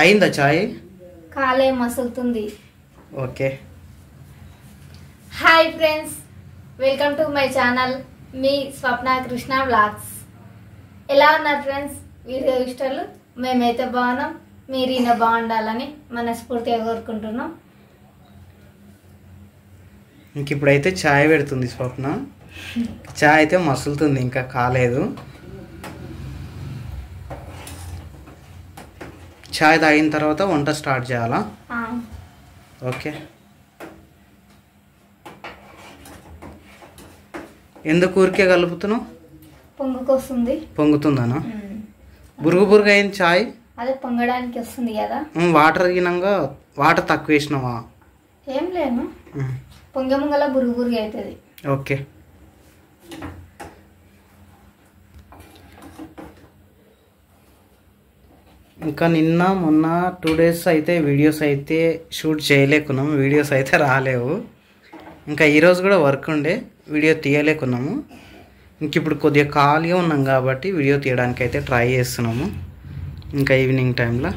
అయిందా చాయ్? కాలే మసులుతుంది. Okay. Hi friends, welcome to my channel. మీ స్వప్న కృష్ణ వ్లాగ్స్. ఎలా ఉన్నారు ఫ్రెండ్స్? వీడియో ఇష్టాలు మేమైతే బాగున్నాం. మీరు ఈయన బాగుండాలని మనస్ఫూర్తిగా కోరుకుంటున్నాం. ఇంక ఇప్పుడైతే చాయ్ పెడుతుంది స్వప్న. చాయ్ అయితే మసులుతుంది, ఇంకా కాలేదు. చాయ్ తాగిన తర్వాత వంట స్టార్ట్ చేయాలా? ఓకే. ఎందుకు ఊరికే కలుపుతున్నావు? పొంగుకొస్తుంది. పొంగుతుందనా? బురుగు బురుగు అయింది చాయ్. అదే పొంగడానికి వస్తుంది కదా. వాటర్ గినంగా వాటర్ తక్కువ వేసినావా? ఏం లేను, పొంగ ముంగల బురుగు బురుగు అవుతుంది. ఓకే. ఇంకా నిన్న మొన్న 2 days అయితే వీడియోస్ అయితే షూట్ చేయలేకున్నాము, వీడియోస్ అయితే రాలేవు. ఇంకా ఈరోజు కూడా వర్క్ ఉండే, వీడియో తీయలేకున్నాము. ఇంక ఇప్పుడు కొద్దిగా ఖాళీగా ఉన్నాం కాబట్టి వీడియో తీయడానికి అయితే ట్రై చేస్తున్నాము. ఇంకా ఈవినింగ్ టైంలో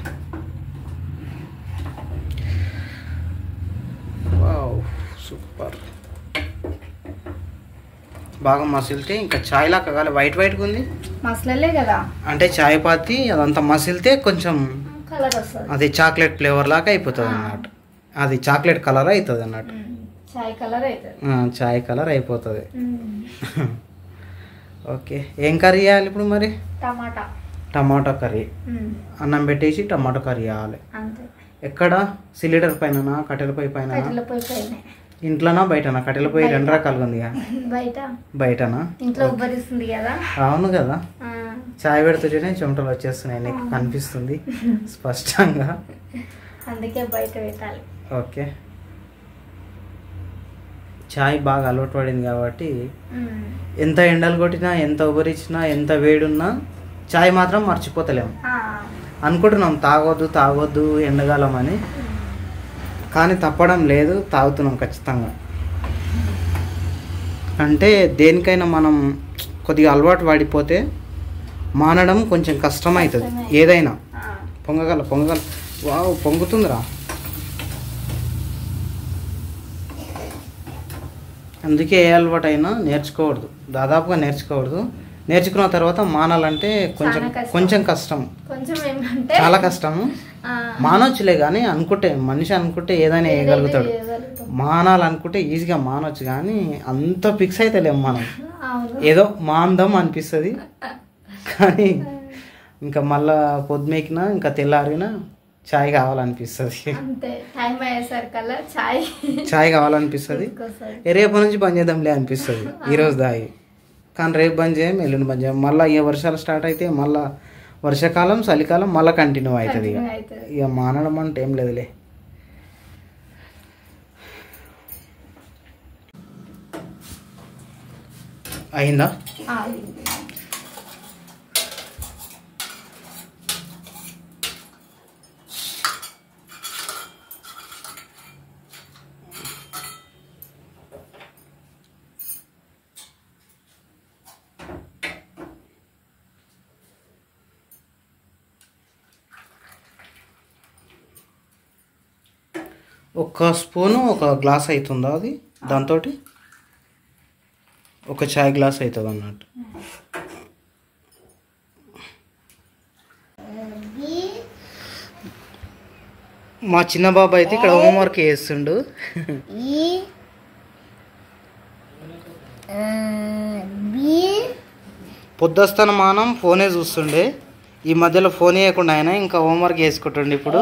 వావ్ సూపర్. బాగా మసిలితే ఇంకా చాయ్లా కాగాలి. వైట్ వైట్గా ఉంది, మసలలే కదా. అంటే చాయ్ పాతి అదంతా మసిలితే కొంచెం కలర్ వస్తుంది. అది చాక్లెట్ ఫ్లేవర్ లాగా అయిపోతుంది అన్నట్టు. అది చాక్లెట్ కలర్ అవుతుంది అన్నట్టు. చాయ్ కలర్ అవుతుంది. చాయ్ కలర్ అయిపోతుంది. ఓకే. ఏం కర్రీ చేయాలి ఇప్పుడు మరి? Tomato curry. అన్నం పెట్టేసి టమాటో కర్రీ చేయాలి. ఎక్కడ? సిలిండర్ పైన, కట్టెల పొయ్యి పైన? ఇంట్లోనా బయటనా? కట్టెల పొయ్యి 2 రకాలుగా ఉంది. బయటనా? అవును కదా. చాయ్ పెడుతుంటేనే చెమటలు వచ్చేస్తున్నాయి, నీకు కనిపిస్తుంది స్పష్టంగా. అందుకే బయట పెట్టాలి. ఓకే. చాయ్ బాగా అలవాటు పడింది కాబట్టి ఎంత ఎండలు కొట్టినా, ఎంత ఉబరిచ్చినా, ఎంత వేడున్నా చాయ్ మాత్రం మర్చిపోతలేము. అనుకుంటున్నాం తాగొద్దు ఎండగాలం అని, కానీ తప్పడం లేదు, తాగుతున్నాం ఖచ్చితంగా. అంటే దేనికైనా మనం కొద్దిగా అలవాటు పడిపోతే మానడం కొంచెం కష్టమవుతుంది. ఏదైనా పొంగగల వావ్ పొంగుతుందిరా. అందుకే ఏ అలవాటు అయినా నేర్చుకోకూడదు, దాదాపుగా నేర్చుకోకూడదు. నేర్చుకున్న తర్వాత మానాలంటే కొంచెం కష్టం, చాలా కష్టము. మానవచ్చులే కానీ మనిషి అనుకుంటే ఏదైనా వేయగలుగుతాడు. మానాలనుకుంటే ఈజీగా మానవచ్చు, కానీ అంత ఫిక్స్ అయితే లేము మనం. ఏదో మాందం అనిపిస్తుంది, కానీ ఇంకా మళ్ళా పొద్దుమెక్కినా ఇంకా తెల్లారినా చాయ్ కావాలనిపిస్తుంది. చాయ్ కావాలనిపిస్తుంది. రేపటి నుంచి బంద్ చేద్దాంలే అనిపిస్తుంది ఈరోజు దాగి. కానీ రేపు బంద్ చేయం, ఎల్లుండి బంద్ చేయం. మళ్ళీ ఇక వర్షాలు స్టార్ట్ అయితే మళ్ళీ వర్షాకాలం చలికాలం మళ్ళీ కంటిన్యూ అవుతుంది. ఇక మానడం అంటే ఏం లేదులే. అయిందా? ఒక స్పూను 1 గ్లాస్ అవుతుందా? అది దాంతో ఒక చాయ్ గ్లాస్ అవుతుంది అన్నట్టు. మా చిన్న బాబు అయితే ఇక్కడ హోంవర్క్ చేస్తుండు. పొద్దుస్తాను మానం ఫోనే చూస్తుండే, ఈ మధ్యలో ఫోన్ వేయకుండా ఆయన ఇంకా హోంవర్క్ చేసుకుంటుండే. ఇప్పుడు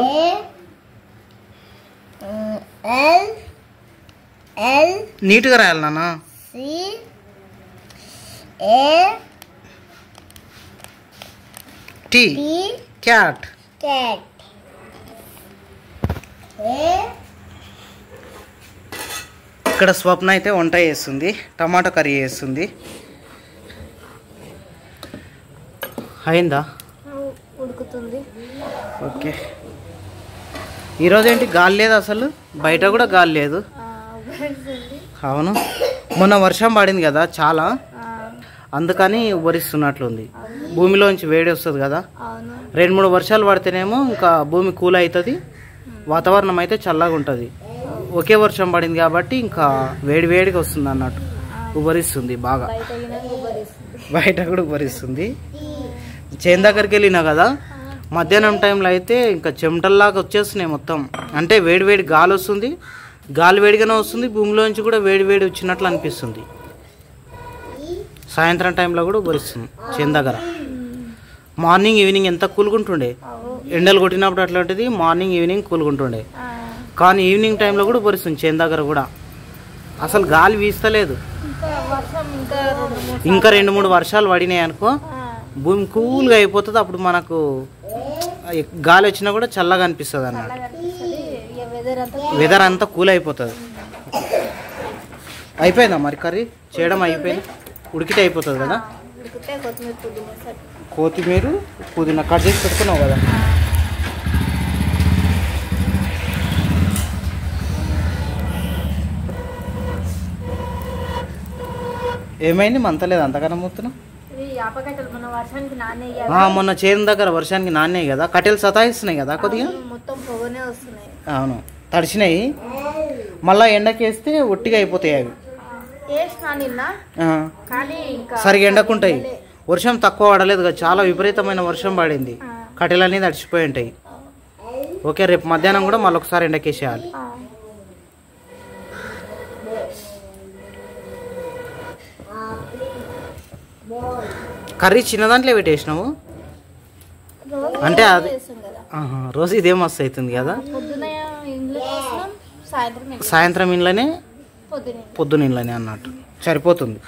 నీట్గా రాయాలి నాన్న. T cat. ఇక్కడ స్వప్న అయితే వంట చేస్తుంది, టమాటో కర్రీ చేస్తుంది. అయిందా? ఉడుకుతుంది. ఓకే. ఈరోజు ఏంటి గాలి లేదు అసలు, బయట కూడా గాలి లేదు. అవును, మొన్న వర్షం పడింది కదా చాలా, అందుకని ఉబ్బరిస్తున్నట్లుంది. భూమిలోంచి వేడి వస్తుంది కదా, 2-3 వర్షాలు పడితేనేమో ఇంకా భూమి కూల్ అవుతుంది, వాతావరణం అయితే చల్లగా ఉంటుంది. ఒకే వర్షం పడింది కాబట్టి ఇంకా వేడిగా వస్తుంది అన్నట్టు, ఉబ్బరిస్తుంది బాగా, బయట కూడా ఉబ్బరిస్తుంది. చేను దగ్గరికి వెళ్ళినా కదా మధ్యాహ్నం టైంలో అయితే ఇంకా చెమటల్లాగా వచ్చేస్తున్నాయి మొత్తం. అంటే వేడి గాలి వస్తుంది, గాలి వేడిగానే వస్తుంది, భూమిలోంచి కూడా వేడి వచ్చినట్లు అనిపిస్తుంది. సాయంత్రం టైంలో కూడా ఉబ్బరిస్తుంది చేను దగ్గర. మార్నింగ్ ఈవినింగ్ ఎంత కూలుకుంటుండే, ఎండలు కొట్టినప్పుడు అట్లాంటిది మార్నింగ్ ఈవినింగ్ కూలుకుంటుండే, కానీ ఈవినింగ్ టైంలో కూడా ఉబ్బరిస్తుంది చేను దగ్గర కూడా. అసలు గాలి వీస్తలేదు. ఇంకా 2-3 వర్షాలు పడినాయి అనుకో భూమి కూల్గా అయిపోతుంది. అప్పుడు మనకు గాలి వచ్చినా కూడా చల్లగా అనిపిస్తుంది అన్నట్టు, వెదర్ అంతా కూల్ అయిపోతుంది. అయిపోయిందా మరి కర్రీ చేయడం? అయిపోయింది, ఉడికితే అయిపోతుంది కదా. కొత్తిమీర పుదీనా కట్ చేసి పెట్టుకున్నావు కదా. ఏమైంది మంతలేదు అంతకన్నా మొత్తం? మొన్న చేను దగ్గర వర్షానికి నాన్నాయి కదా, కట్టెలు సతాయిస్తున్నాయి కదా కొద్దిగా. అవును, తడిచినాయి. మళ్ళా ఎండకేస్తే ఒట్టిగా అయిపోతాయి అవి, సరిగా ఎండకుంటాయి. వర్షం తక్కువ పడలేదు కదా, చాలా విపరీతమైన వర్షం పడింది, కట్టెలన్నీ తడిచిపోయి ఉంటాయి. ఓకే, రేపు మధ్యాహ్నం కూడా మళ్ళీ ఒకసారి ఎండకేసేయాలి. కర్రీ చిన్న దాంట్లో పెట్టేసినావు అంటే అది రోజు ఇదే మస్తు అవుతుంది కదా. సాయంత్రం ఇంట్లోనే పొద్దున ఇంట్లోనే అన్నట్టు సరిపోతుంది.